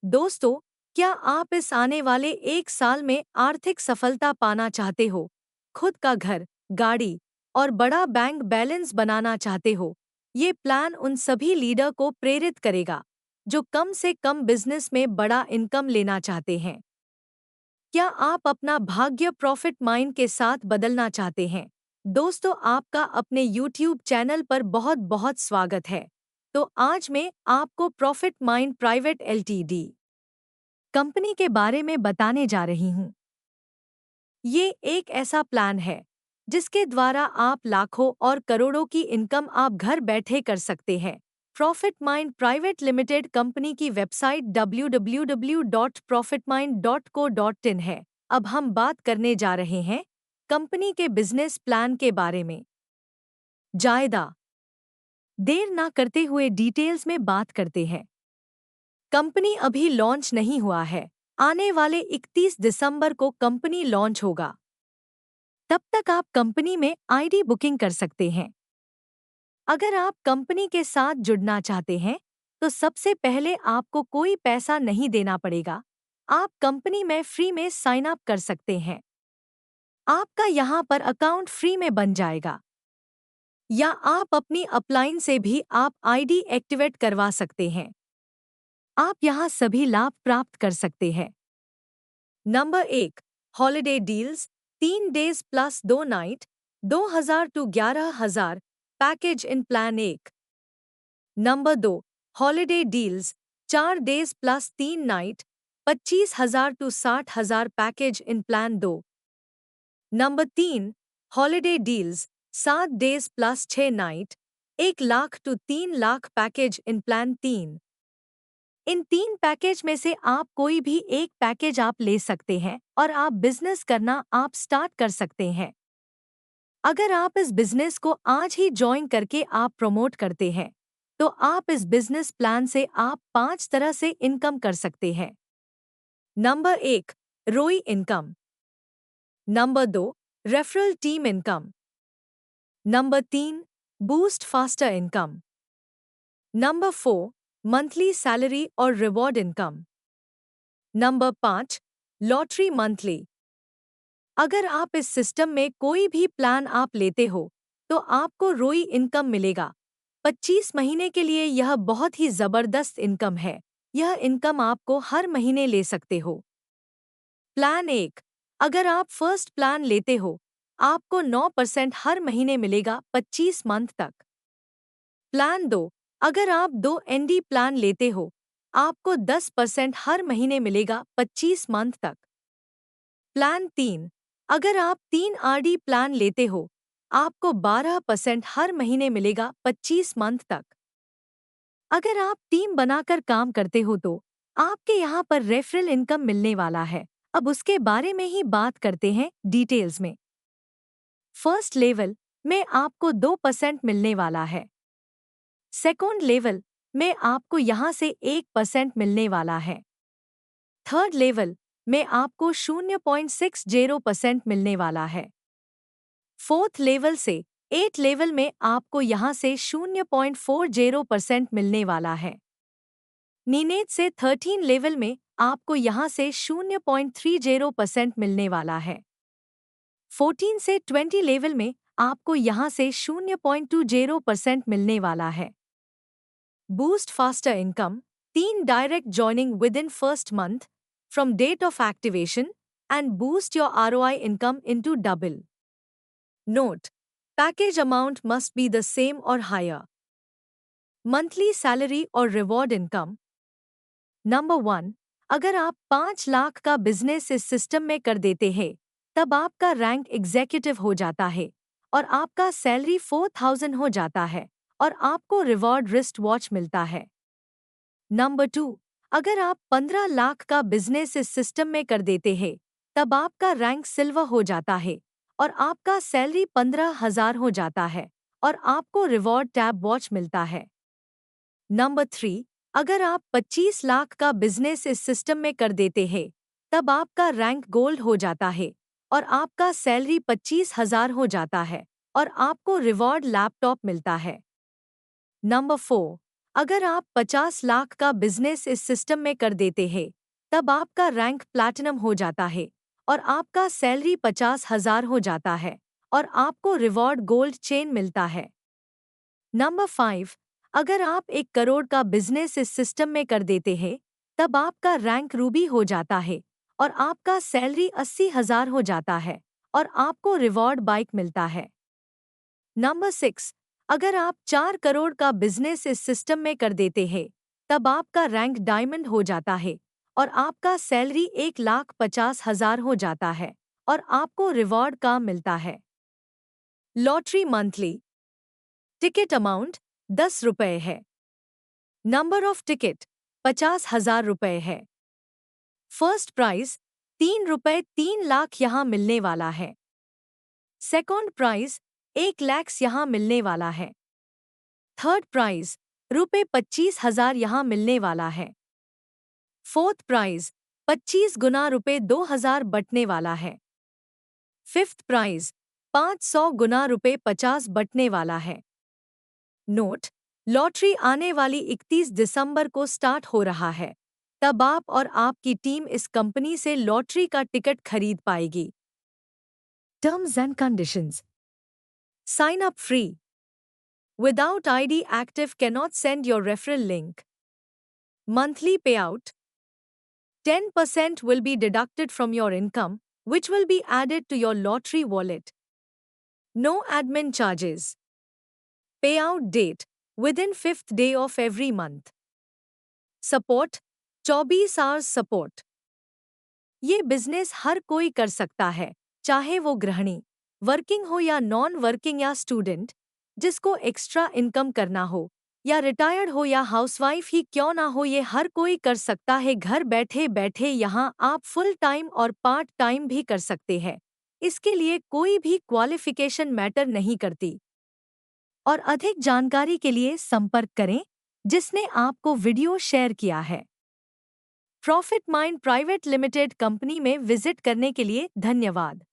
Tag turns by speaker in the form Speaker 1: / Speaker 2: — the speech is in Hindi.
Speaker 1: दोस्तों, क्या आप इस आने वाले एक साल में आर्थिक सफलता पाना चाहते हो? खुद का घर, गाड़ी और बड़ा बैंक बैलेंस बनाना चाहते हो? ये प्लान उन सभी लीडर को प्रेरित करेगा जो कम से कम बिजनेस में बड़ा इनकम लेना चाहते हैं। क्या आप अपना भाग्य प्रॉफिट माइंड के साथ बदलना चाहते हैं? दोस्तों, आपका अपने YouTube चैनल पर बहुत बहुत स्वागत है। तो आज मैं आपको profit mind private LTD company के बारे में बताने जा रही हूँ। ये एक ऐसा प्लान है जिसके द्वारा आप लाखों और करोड़ों की इनकम आप घर बैठे कर सकते हैं। Profit mind private limited company की वेबसाइट www.profitmind.co.in है। अब हम बात करने जा रहे हैं कंपनी के बिजनेस प्लान के बारे में। जायदा देर ना करते हुए डिटेल्स में बात करते हैं। कंपनी अभी लॉन्च नहीं हुआ है। आने वाले 31 दिसंबर को कंपनी लॉन्च होगा। तब तक आप कंपनी में आईडी बुकिंग कर सकते हैं। अगर आप कंपनी के साथ जुड़ना चाहते हैं, तो सबसे पहले आपको कोई पैसा नहीं देना पड़ेगा। आप कंपनी में फ्री में साइन अप कर सकते हैं। आपका यहाँ पर अकाउंट फ्री में बन जाएगा। या आप अपनी अपलाइन से भी आप आईडी एक्टिवेट करवा सकते हैं। आप यहाँ सभी लाभ प्राप्त कर सकते हैं। Number 1, holiday deals, 3 days plus 2 night, 2000 to 11,000 package in plan 1। Number 2, holiday deals, 4 days plus 3 night, 25,000 to 60,000 package in plan 2। Number 3, holiday deals, 7 days plus 6 night, 1 lakh to 3 lakh package in plan 3। इन 3 पैकेज में से आप कोई भी एक पैकेज आप ले सकते हैं और आप बिजनेस करना आप स्टार्ट कर सकते हैं। अगर आप इस बिजनेस को आज ही ज्वाइन करके आप प्रमोट करते हैं, तो आप इस बिजनेस प्लान से आप 5 तरह से इनकम कर सकते हैं। Number 1, ROI income. Number 2, referral team income. Number 3, boost faster income. Number 4, monthly salary और reward income. Number 5, lottery monthly. अगर आप इस सिस्टम में कोई भी प्लान आप लेते हो, तो आपको रोई इनकम मिलेगा। 25 महीने के लिए यह बहुत ही जबरदस्त इनकम है। यह इनकम आपको हर महीने ले सकते हो। प्लान 1, अगर आप फर्स्ट प्लान लेते हो, आपको 9% हर महीने मिलेगा 25 मंथ तक। प्लान 2, अगर आप 2 एनडी प्लान लेते हो, आपको 10% हर महीने मिलेगा 25 मंथ तक। प्लान 3, अगर आप 3 आरडी प्लान लेते हो, आपको 12% हर महीने मिलेगा 25 मंथ तक। अगर आप टीम बनाकर काम करते हो तो आपके यहाँ पर रेफरल इनकम मिलने वाला है। अब उसके बारे में ही बात करते हैं डिटेल्स में। फर्स्ट लेवल में आपको 2% मिलने वाला है। सेकंड लेवल में आपको यहाँ से 1% मिलने वाला है। थर्ड लेवल में आपको 0.60% मिलने वाला है। फोर्थ लेवल से 8 लेवल में आपको यहाँ से 0.40% मिलने वाला है। नीनेट से 13 लेवल में आपको यहाँ से 0.30% मिलने वाला है। 14 से 20 लेवल में आपको यहाँ से 0.20% मिलने वाला है। Boost faster income, 3 direct joining with in first month from date of activation and boost your ROI income into double. Note: package amount must be the same or higher. Monthly salary और reward income. Number 1, अगर आप 5 लाख का बिजनेस इस सिस्टम में कर देते हैं, तब आपका रैंक एग्जीक्यूटिव हो जाता है और आपका सैलरी 4,000 हो जाता है और आपको रिवॉर्ड रिस्ट वॉच मिलता है। नंबर 2, अगर आप 15 लाख का बिजनेस इस सिस्टम में कर देते हैं, तब आपका रैंक सिल्वर हो जाता है और आपका सैलरी 15,000 हो जाता है और आपको रिवॉर्ड टैब वॉच मिलता है। नंबर 3, अगर आप 25 लाख का बिजनेस इस सिस्टम में कर देते हैं, तब आपका रैंक गोल्ड हो जाता है और आपका सैलरी 25,000 हो जाता है और आपको रिवॉर्ड लैपटॉप मिलता है। नंबर 4, अगर आप 50 लाख का बिजनेस इस सिस्टम में कर देते हैं, तब आपका रैंक प्लैटिनम हो जाता है और आपका सैलरी 50,000 हो जाता है और आपको रिवॉर्ड गोल्ड चेन मिलता है। नंबर 5, अगर आप 1 करोड़ का बिजनेस इस सिस्टम में कर देते हैं, तब आपका रैंक रूबी हो जाता है और आपका सैलरी 80,000 हो जाता है और आपको रिवॉर्ड बाइक मिलता है। नंबर 6, अगर आप 4 करोड़ का बिजनेस इस सिस्टम में कर देते हैं, तब आपका रैंक डायमंड हो जाता है और आपका सैलरी 1,50,000 हो जाता है और आपको रिवॉर्ड का मिलता है। लॉटरी मंथली टिकट अमाउंट 10 रुपये है। नंबर ऑफ टिकट 50,000 रुपये है। फर्स्ट प्राइज 3 रुपये 3 लाख यहाँ मिलने वाला है। सेकंड प्राइज 1 लाख यहाँ मिलने वाला है। थर्ड प्राइज ₹25,000 यहाँ मिलने वाला है। फोर्थ प्राइज 25 गुना ₹2,000 बटने वाला है। फिफ्थ प्राइज 500 गुना ₹50 बटने वाला है। नोट, लॉटरी आने वाली 31 दिसंबर को स्टार्ट हो रहा है। तब आप और आपकी टीम इस कंपनी से लॉटरी का टिकट खरीद पाएगी। Terms and conditions. Sign up free. Without ID active cannot send your referral link. Monthly payout 10% will be deducted from your income, which will be added to your lottery wallet. No admin charges. Payout date within 5th day of every month. Support 24 hours support. ये बिजनेस हर कोई कर सकता है, चाहे वो गृहिणी, वर्किंग हो या नॉन वर्किंग या स्टूडेंट, जिसको एक्स्ट्रा इनकम करना हो या रिटायर्ड हो या हाउसवाइफ ही क्यों ना हो, ये हर कोई कर सकता है। घर बैठे बैठे यहाँ आप फुल टाइम और पार्ट टाइम भी कर सकते हैं। इसके लिए कोई भी क्वालिफिकेशन मैटर नहीं करती। और अधिक जानकारी के लिए संपर्क करें जिसने आपको वीडियो शेयर किया है। Profit mind private limited company में विजिट करने के लिए धन्यवाद।